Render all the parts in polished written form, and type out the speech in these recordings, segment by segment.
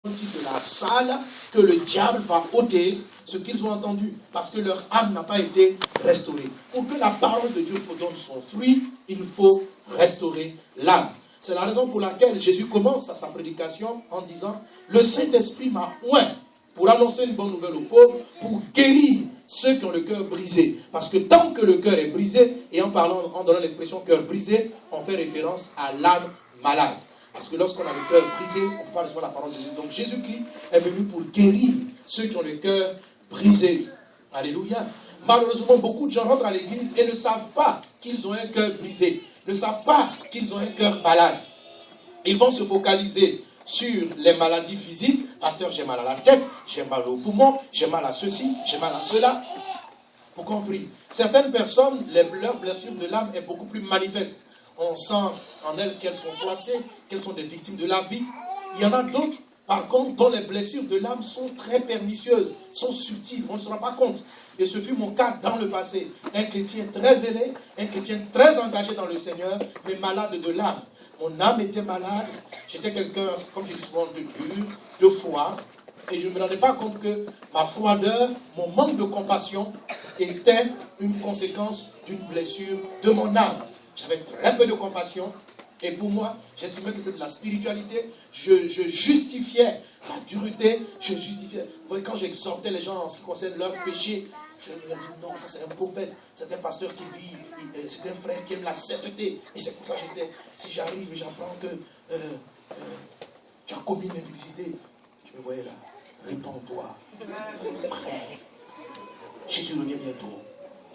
de la salle que le diable va ôter ce qu'ils ont entendu, parce que leur âme n'a pas été restaurée. Pour que la parole de Dieu donne son fruit, il faut restaurer l'âme. C'est la raison pour laquelle Jésus commence sa prédication en disant « Le Saint-Esprit m'a oint pour annoncer une bonne nouvelle aux pauvres, pour guérir ceux qui ont le cœur brisé. » Parce que tant que le cœur est brisé, et en donnant l'expression cœur brisé, on fait référence à l'âme malade. Parce que lorsqu'on a le cœur brisé, on ne peut pas recevoir la parole de Dieu. Donc Jésus-Christ est venu pour guérir ceux qui ont le cœur brisé. Alléluia. Malheureusement, beaucoup de gens rentrent à l'église et ne savent pas qu'ils ont un cœur brisé. Ne savent pas qu'ils ont un cœur malade. Ils vont se focaliser sur les maladies physiques. Pasteur, j'ai mal à la tête, j'ai mal au poumon, j'ai mal à ceci, j'ai mal à cela. Vous comprenez? Certaines personnes, leur blessure de l'âme est beaucoup plus manifeste. On sent en elles qu'elles sont froissées, qu'elles sont des victimes de la vie. Il y en a d'autres, par contre, dont les blessures de l'âme sont très pernicieuses, sont subtiles, on ne se rend pas compte. Et ce fut mon cas dans le passé. Un chrétien très zélé, un chrétien très engagé dans le Seigneur, mais malade de l'âme. Mon âme était malade, j'étais quelqu'un, comme je dis souvent, de dur, de froid, et je ne me rendais pas compte que ma froideur, mon manque de compassion, était une conséquence d'une blessure de mon âme. J'avais très peu de compassion, et pour moi, j'estimais que c'était de la spiritualité. Je justifiais la dureté, je justifiais. Vous voyez, quand j'exhortais les gens en ce qui concerne leur péché, je leur dis non, ça c'est un prophète, c'est un pasteur qui vit, c'est un frère qui aime la sainteté. Et c'est pour ça que si j'arrive et j'apprends que tu as commis une impudicité, tu me voyais là, répands-toi, frère. Jésus revient bientôt.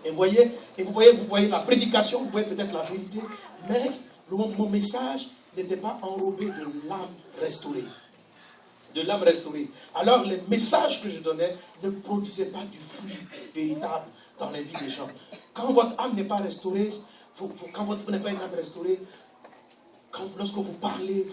Et vous voyez la prédication, vous voyez peut-être la vérité, mais mon message n'était pas enrobé de l'âme restaurée. De l'âme restaurée. Alors les messages que je donnais ne produisaient pas du fruit véritable dans la vie des gens. Quand votre âme n'est pas restaurée, quand vous n'avez pas une âme restaurée, lorsque vous parlez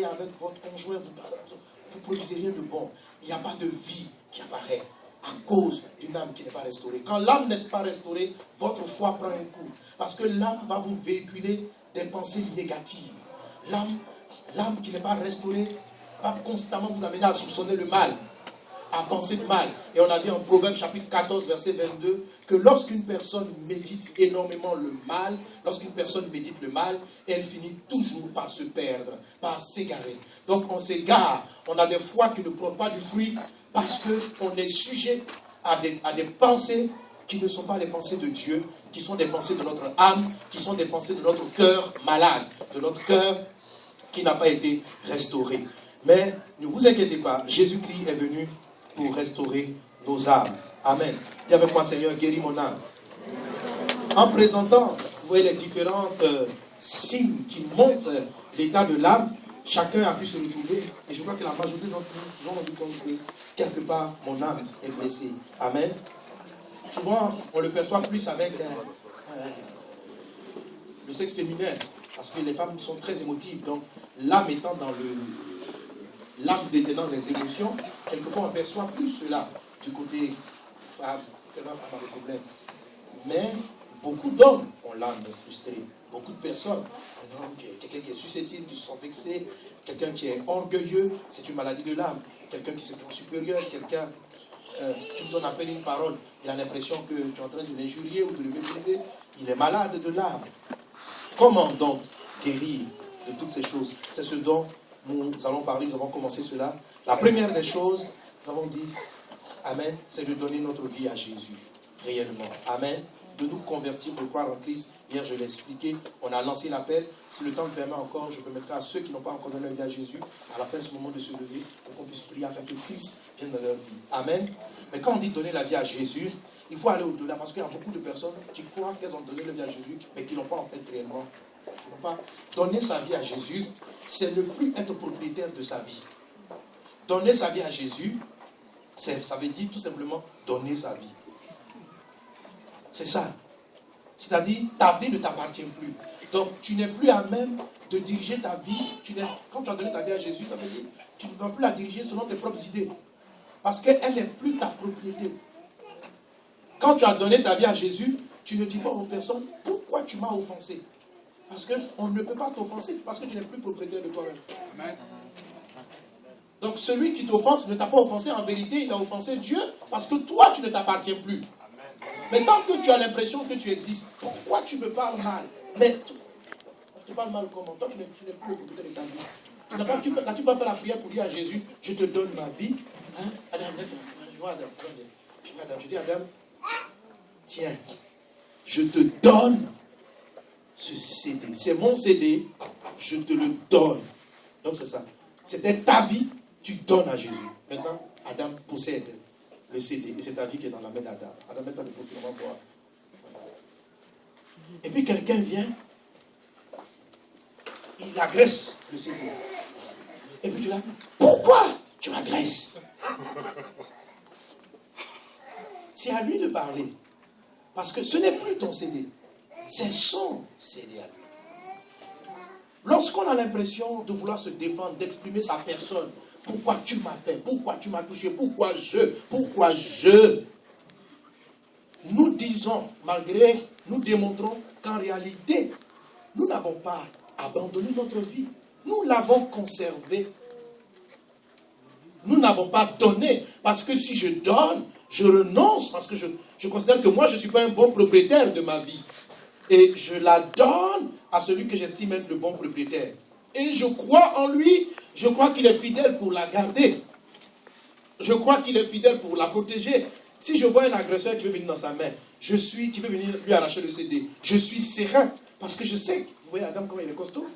avec votre conjoint, vous ne produisez rien de bon. Il n'y a pas de vie qui apparaît à cause d'une âme qui n'est pas restaurée. Quand l'âme n'est pas restaurée, votre foi prend un coup. Parce que l'âme va vous véhiculer des pensées négatives. L'âme qui n'est pas restaurée va constamment vous amener à soupçonner le mal, à penser le mal. Et on a dit en Proverbe chapitre 14, verset 22, que lorsqu'une personne médite énormément le mal, elle finit toujours par se perdre, par s'égarer. Donc on s'égare, on a des fois qui ne prennent pas du fruit, parce qu'on est sujet à des pensées qui ne sont pas les pensées de Dieu, qui sont des pensées de notre âme, qui sont des pensées de notre cœur malade, de notre cœur qui n'a pas été restauré. Mais ne vous inquiétez pas, Jésus-Christ est venu pour restaurer nos âmes. Amen. Dis avec moi, Seigneur, guéris mon âme. En présentant, vous voyez les différents signes qui montrent l'état de l'âme, chacun a pu se retrouver. Et je crois que la majorité d'entre nous, souvent, on dit que quelque part, mon âme est blessée. Amen. Souvent, on le perçoit plus avec le sexe féminin, parce que les femmes sont très émotives. Donc, l'âme étant dans l'âme détenant les émotions, quelquefois on perçoit plus cela du côté femme, tellement femme a des problèmes. Mais beaucoup d'hommes ont l'âme frustrée. Beaucoup de personnes, un homme, quelqu'un qui est susceptible de se sentir vexé, quelqu'un qui est orgueilleux, c'est une maladie de l'âme. Quelqu'un qui se croit supérieur, quelqu'un, tu me donnes à peine une parole, il a l'impression que tu es en train de l'injurier ou de le mépriser. Il est malade de l'âme. Comment donc guérir de toutes ces choses? C'est ce dont nous allons parler, nous avons commencé cela. La première des choses, nous avons dit, Amen, c'est de donner notre vie à Jésus, réellement. Amen. De nous convertir, de croire en Christ. Hier, je l'ai expliqué, on a lancé l'appel. Si le temps me permet encore, je permettrai à ceux qui n'ont pas encore donné leur vie à Jésus, à la fin de ce moment, de se lever, pour qu'on puisse prier afin que Christ vienne dans leur vie. Amen. Mais quand on dit donner la vie à Jésus, il faut aller au-delà, parce qu'il y a beaucoup de personnes qui croient qu'elles ont donné leur vie à Jésus, mais qui n'ont pas en fait réellement. Pas donner sa vie à Jésus, c'est ne plus être propriétaire de sa vie. Donner sa vie à Jésus, ça veut dire tout simplement donner sa vie. C'est ça. C'est-à-dire, ta vie ne t'appartient plus. Donc, tu n'es plus à même de diriger ta vie. Quand tu as donné ta vie à Jésus, ça veut dire tu ne vas plus la diriger selon tes propres idées. Parce qu'elle n'est plus ta propriété. Quand tu as donné ta vie à Jésus, tu ne dis pas aux personnes pourquoi tu m'as offensé. Parce qu'on ne peut pas t'offenser, parce que tu n'es plus propriétaire de toi-même. Donc celui qui t'offense ne t'a pas offensé, en vérité, il a offensé Dieu, parce que toi, tu ne t'appartiens plus. Mais tant que tu as l'impression que tu existes, pourquoi tu me parles mal? Mais tu parles mal comment? Toi, tu n'es plus le propriétaire de ta vie. N'as-tu pas fait la prière pour dire à Jésus, je te donne ma vie? Hein? Adam, je vois Adam. Je dis à Adam, tiens, je te donne ce CD. C'est mon CD, je te le donne. Donc c'est ça. C'était ta vie, tu donnes à Jésus. Maintenant, Adam possède le CD. Et c'est ta vie qui est dans la main d'Adam. Adam, mets-toi de profil, on va voir. Voilà. Et puis quelqu'un vient, il agresse le CD. Et puis tu dis, pourquoi tu agresses? C'est à lui de parler. Parce que ce n'est plus ton CD. C'est son CD à lui. Lorsqu'on a l'impression de vouloir se défendre, d'exprimer sa personne, pourquoi tu m'as fait, pourquoi tu m'as touché, pourquoi je, nous disons, malgré, nous démontrons qu'en réalité, nous n'avons pas abandonné notre vie. Nous l'avons conservée. Nous n'avons pas donné. Parce que si je donne, je renonce. Parce que je considère que moi, je ne suis pas un bon propriétaire de ma vie. Et je la donne à celui que j'estime être le bon propriétaire. Et je crois en lui. Je crois qu'il est fidèle pour la garder. Je crois qu'il est fidèle pour la protéger. Si je vois un agresseur qui veut venir dans sa main, qui veut venir lui arracher le CD, je suis serein. Parce que je sais, vous voyez Adam comment il est costaud?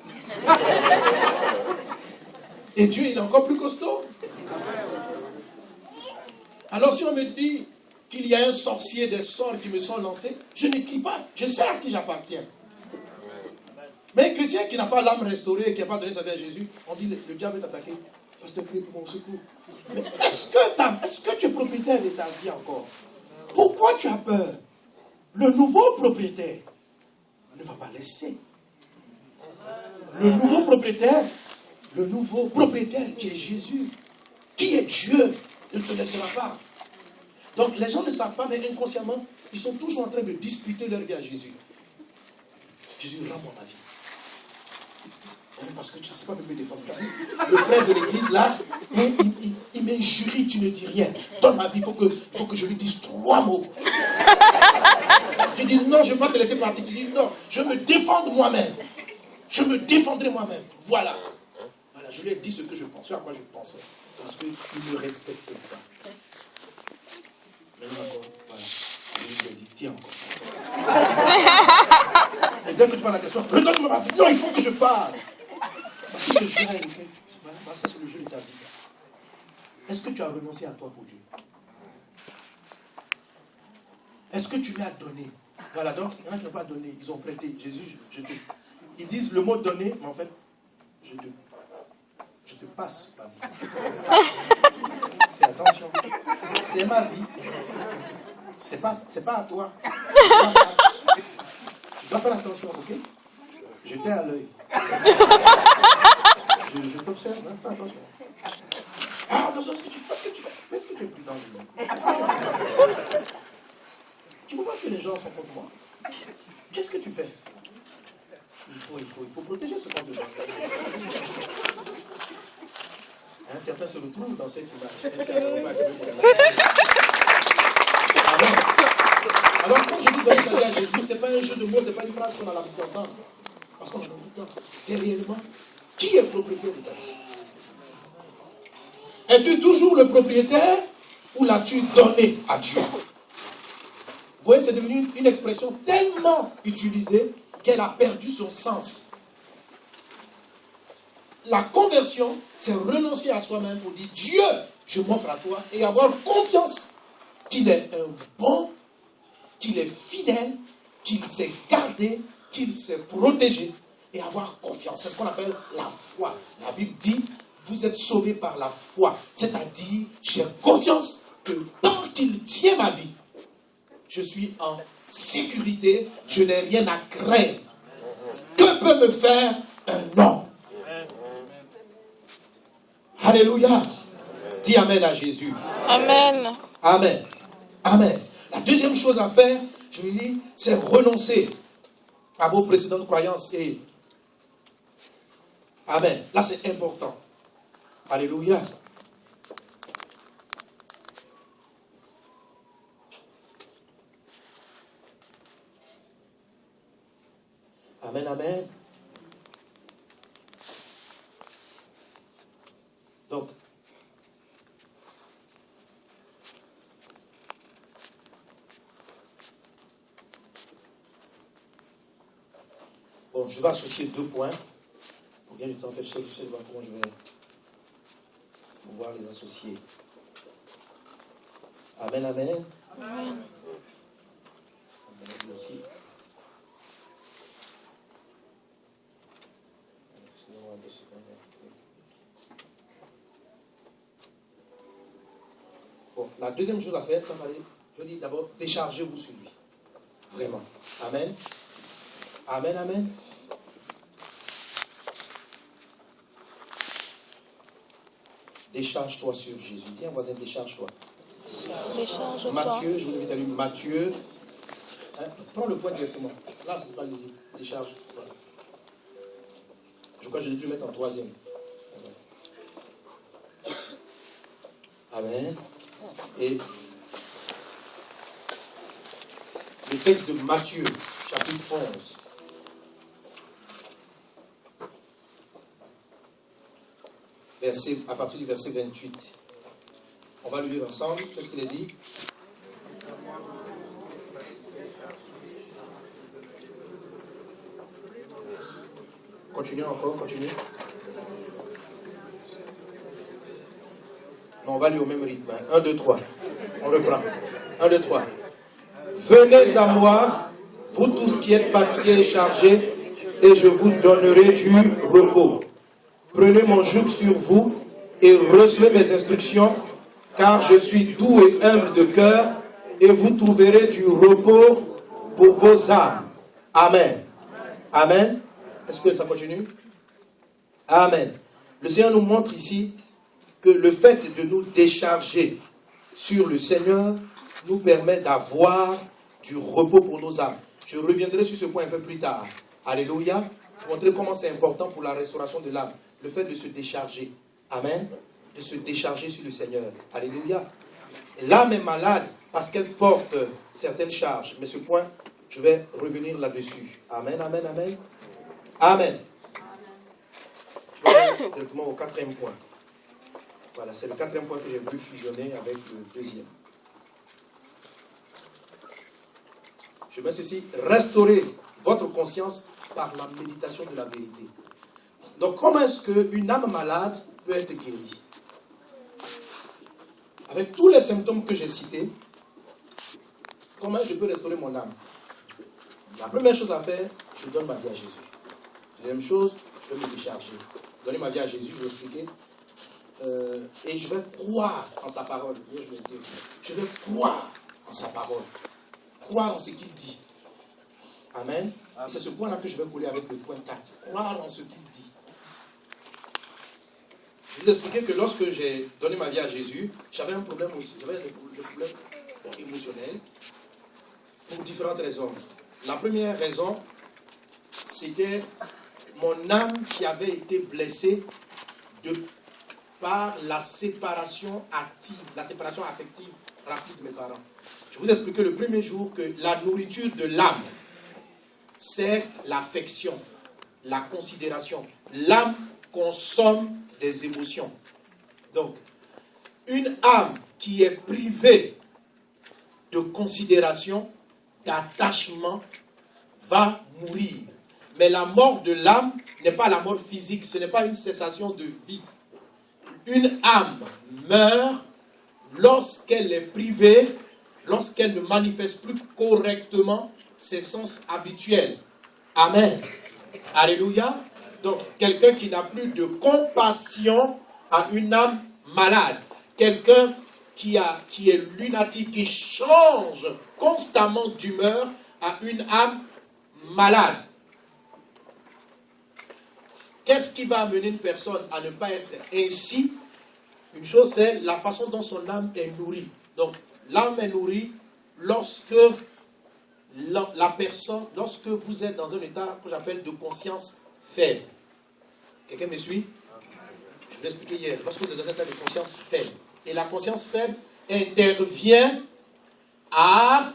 Et Dieu, il est encore plus costaud. Alors si on me dit qu'il y a un sorcier, des sorts qui me sont lancés, je n'écris pas. Je sais à qui j'appartiens. Mais un chrétien qui n'a pas l'âme restaurée, qui n'a pas donné sa vie à Jésus, on dit le diable est attaqué. Pasteur, prie pour mon secours. Mais est-ce que tu es propriétaire de ta vie encore? Pourquoi tu as peur? Le nouveau propriétaire ne va pas laisser. Le nouveau propriétaire qui est Jésus, qui est Dieu, ne te laissera pas. Donc les gens ne savent pas, mais inconsciemment, ils sont toujours en train de disputer leur vie à Jésus. Jésus, rends-moi ma vie. Parce que tu ne sais pas me défendre. Le frère de l'église, là, il m'injurie, tu ne dis rien. Donne ma vie, il faut que je lui dise 3 mots. Tu dis non, je ne vais pas te laisser partir. Tu dis non, je me défends de moi-même. Je me défendrai moi-même. Voilà. Voilà, je lui ai dit ce que je pensais, à quoi je pensais. Parce qu'il ne me respecte pas. Maintenant encore, voilà. Je lui ai dit, tiens encore. Et dès que tu vois la question, redonne-moi ma vie. Non, il faut que je parle. Parce que le jeu avec lequel ça c'est le jeu de ta vie. Ça. Est-ce que tu as renoncé à toi pour Dieu? Est-ce que tu lui as donné? Voilà, donc il y en a qui n'ont pas donné, ils ont prêté. Jésus, ils disent le mot donner, mais en fait, je te passe ma vie. Fais attention. C'est ma vie. C'est pas à toi. Tu dois faire attention, ok? Je t'ai à l'œil. Je t'observe, hein? Fais attention. Ah, attention, est-ce que tu es plus dangereux? Tu ne vois pas que les gens sont contre moi? Qu'est-ce que tu fais? Il faut protéger ce contre-gens. Hein, certains se retrouvent dans cette image. Alors, quand je dis donner sa vie à Jésus, ce n'est pas un jeu de mots, ce n'est pas une phrase qu'on a l'habitude d'entendre. Parce qu'on entend tout le temps. C'est réellement qui est propriétaire de ta vie. Es-tu toujours le propriétaire ou l'as-tu donné à Dieu? Vous voyez, c'est devenu une expression tellement utilisée qu'elle a perdu son sens. La conversion, c'est renoncer à soi-même pour dire Dieu, je m'offre à toi et avoir confiance qu'il est un bon, qu'il est fidèle, qu'il s'est gardé, qu'il s'est protégé et avoir confiance. C'est ce qu'on appelle la foi. La Bible dit, vous êtes sauvés par la foi. C'est-à-dire, j'ai confiance que tant qu'il tient ma vie, je suis en sécurité, je n'ai rien à craindre. Que peut me faire un homme? Alléluia. Dis Amen à Jésus. Amen. Amen. Amen. La deuxième chose à faire, je lui dis, c'est renoncer à vos précédentes croyances. Et Amen. Là, c'est important. Alléluia. Amen, amen. Donc, bon, je vais associer 2 points. Pour gagner du temps, je sais pas comment je vais pouvoir les associer. Amen, amen. Amen. Aussi. Bon, la deuxième chose à faire, je dis d'abord, déchargez-vous sur lui. Vraiment. Amen. Amen, amen. Décharge-toi sur Jésus. Dis à un voisin, décharge-toi. Décharge-toi. Matthieu, je vous invite à lire Matthieu. Prends le point directement. Là, c'est pas lisible. Décharge. Voilà. Je crois que je l'ai pu mettre en 3e. Amen. Et le texte de Matthieu, chapitre 11. À partir du verset 28. On va le lire ensemble. Qu'est-ce qu'il est dit? Continuez encore, continuez. Non, on va lire au même rythme. 1, 2, 3. On reprend. 1, 2, 3. Venez à moi, vous tous qui êtes fatigués et chargés, et je vous donnerai du repos. Prenez mon joug sur vous et recevez mes instructions, car je suis doux et humble de cœur, et vous trouverez du repos pour vos âmes. Amen. Amen. Est-ce que ça continue? Amen. Le Seigneur nous montre ici que le fait de nous décharger sur le Seigneur nous permet d'avoir du repos pour nos âmes. Je reviendrai sur ce point un peu plus tard. Alléluia. Pour montrer comment c'est important pour la restauration de l'âme. Le fait de se décharger. Amen. De se décharger sur le Seigneur. Alléluia. L'âme est malade parce qu'elle porte certaines charges. Mais ce point, je vais revenir là-dessus. Amen, amen, amen. Amen. Je vais aller directement au 4e point. Voilà, c'est le 4e point que j'ai voulu fusionner avec le 2e. Je mets ceci, restaurer votre conscience par la méditation de la vérité. Donc, comment est-ce qu'une âme malade peut être guérie? Avec tous les symptômes que j'ai cités, comment je peux restaurer mon âme? La première chose à faire, je donne ma vie à Jésus. Deuxième chose, je vais me décharger. Donner ma vie à Jésus, je vais expliquer. Et je vais croire en sa parole. Hier, je l'ai dit aussi. Je vais croire en sa parole. Croire en ce qu'il dit. Amen. Et c'est ce point-là que je vais coller avec le point 4. Croire en ce qu'il dit. Je vais vous expliquer que lorsque j'ai donné ma vie à Jésus, j'avais un problème aussi. J'avais des problèmes émotionnels pour différentes raisons. La première raison, c'était mon âme qui avait été blessée par la séparation active, la séparation affective rapide de mes parents. Je vous expliquais le premier jour que la nourriture de l'âme, c'est l'affection, la considération. L'âme consomme des émotions. Donc, une âme qui est privée de considération, d'attachement, va mourir. Mais la mort de l'âme n'est pas la mort physique, ce n'est pas une cessation de vie. Une âme meurt lorsqu'elle est privée, lorsqu'elle ne manifeste plus correctement ses sens habituels. Amen. Alléluia. Donc, quelqu'un qui n'a plus de compassion à une âme malade. Quelqu'un qui est lunatique, qui change constamment d'humeur à une âme malade. Qu'est-ce qui va amener une personne à ne pas être ainsi? Une chose, c'est la façon dont son âme est nourrie. Donc, l'âme est nourrie lorsque lorsque vous êtes dans un état que j'appelle de conscience faible. Quelqu'un me suit? Je vous l'ai expliqué hier. Lorsque vous êtes dans un état de conscience faible. Et la conscience faible intervient à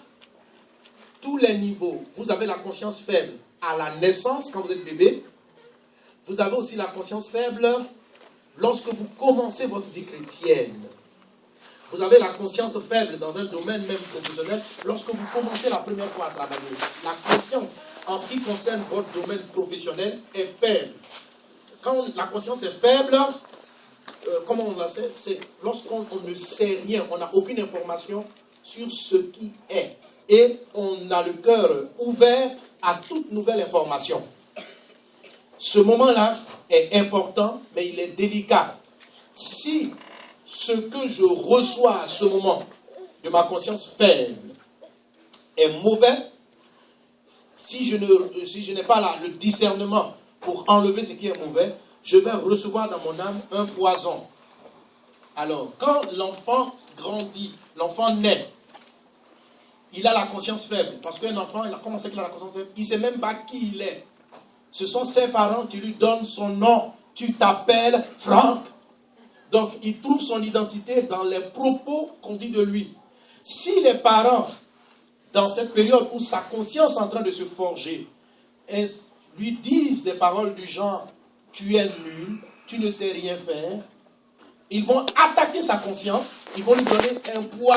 tous les niveaux. Vous avez la conscience faible à la naissance, quand vous êtes bébé. Vous avez aussi la conscience faible lorsque vous commencez votre vie chrétienne. Vous avez la conscience faible dans un domaine même professionnel lorsque vous commencez la première fois à travailler. La conscience en ce qui concerne votre domaine professionnel est faible. Quand la conscience est faible, comment on la sait? C'est lorsqu'on ne sait rien, on n'a aucune information sur ce qui est. Et on a le cœur ouvert à toute nouvelle information. Ce moment-là est important, mais il est délicat. Si ce que je reçois à ce moment de ma conscience faible est mauvais, si je n'ai pas le discernement pour enlever ce qui est mauvais, je vais recevoir dans mon âme un poison. Alors, quand l'enfant grandit, l'enfant naît, il a la conscience faible. Parce qu'un enfant, comment c'est qu'il a la conscience faible? Il ne sait même pas qui il est. Ce sont ses parents qui lui donnent son nom. Tu t'appelles Franck. Donc, il trouve son identité dans les propos qu'on dit de lui. Si les parents, dans cette période où sa conscience est en train de se forger, lui disent des paroles du genre « tu es nul, tu ne sais rien faire », ils vont attaquer sa conscience, ils vont lui donner un poids